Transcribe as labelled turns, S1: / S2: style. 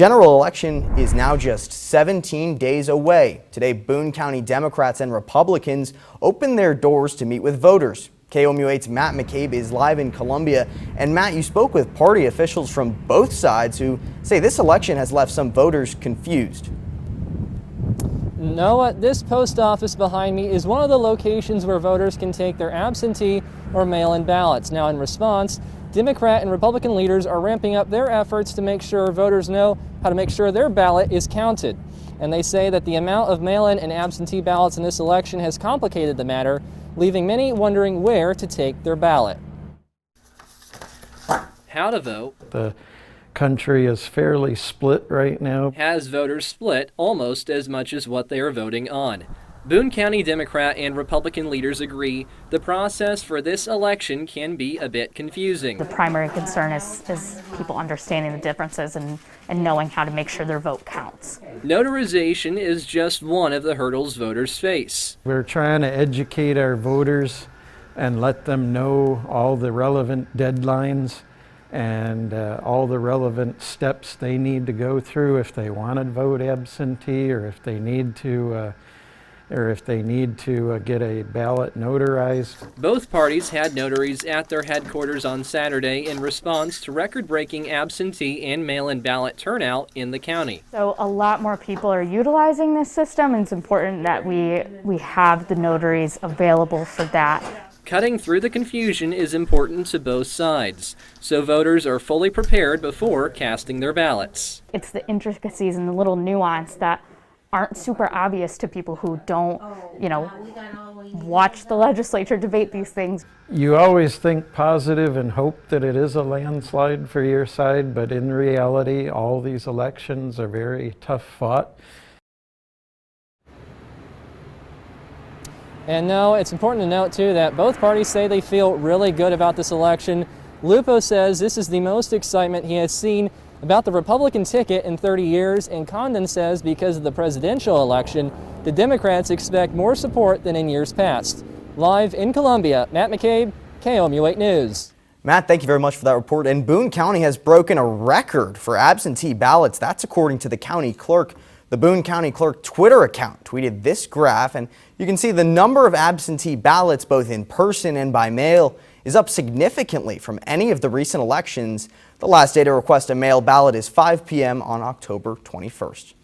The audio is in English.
S1: general election is now just 17 days away. Today, Boone County Democrats and Republicans opened their doors to meet with voters. KOMU8's Matt McCabe is live in Columbia. And Matt, you spoke with party officials from both sides who say this election has left some voters confused.
S2: Noah, this post office behind me is one of the locations where voters can take their absentee or mail-in ballots. Now, in response, Democrat and Republican leaders are ramping up their efforts to make sure voters know how to make sure their ballot is counted. And they say that the amount of mail-in and absentee ballots in this election has complicated the matter, leaving many wondering where to take their ballot. How to vote.
S3: The country is fairly split right now.
S2: Has voters split almost as much as what they are voting on. Boone County Democrat and Republican leaders agree the process for this election can be a bit confusing.
S4: The primary concern is people understanding the differences and knowing how to make sure their vote counts.
S2: Notarization is just one of the hurdles voters face.
S3: We're trying to educate our voters and let them know all the relevant deadlines and all the relevant steps they need to go through if they want to vote absentee or if they need to get a ballot notarized.
S2: Both parties had notaries at their headquarters on Saturday in response to record-breaking absentee and mail-in ballot turnout in the county.
S4: So a lot more people are utilizing this system, and it's important that we have the notaries available for that.
S2: Cutting through the confusion is important to both sides, so voters are fully prepared before casting their ballots.
S4: It's the intricacies and the little nuance that aren't super obvious to people who don't, watch the legislature debate these things.
S3: You always think positive and hope that it is a landslide for your side, but in reality, all these elections are very tough fought.
S2: And no, it's important to note too that both parties say they feel really good about this election. Lupo says this is the most excitement he has seen about the Republican ticket in 30 years, and Condon says because of the presidential election, the Democrats expect more support than in years past. Live in Columbia, Matt McCabe, KOMU8 News.
S1: Matt, thank you very much for that report. And Boone County has broken a record for absentee ballots. That's according to the county clerk. The Boone County Clerk Twitter account tweeted this graph, and you can see the number of absentee ballots, both in person and by mail, is up significantly from any of the recent elections. The last day to request a mail ballot is 5 p.m. on October 21st.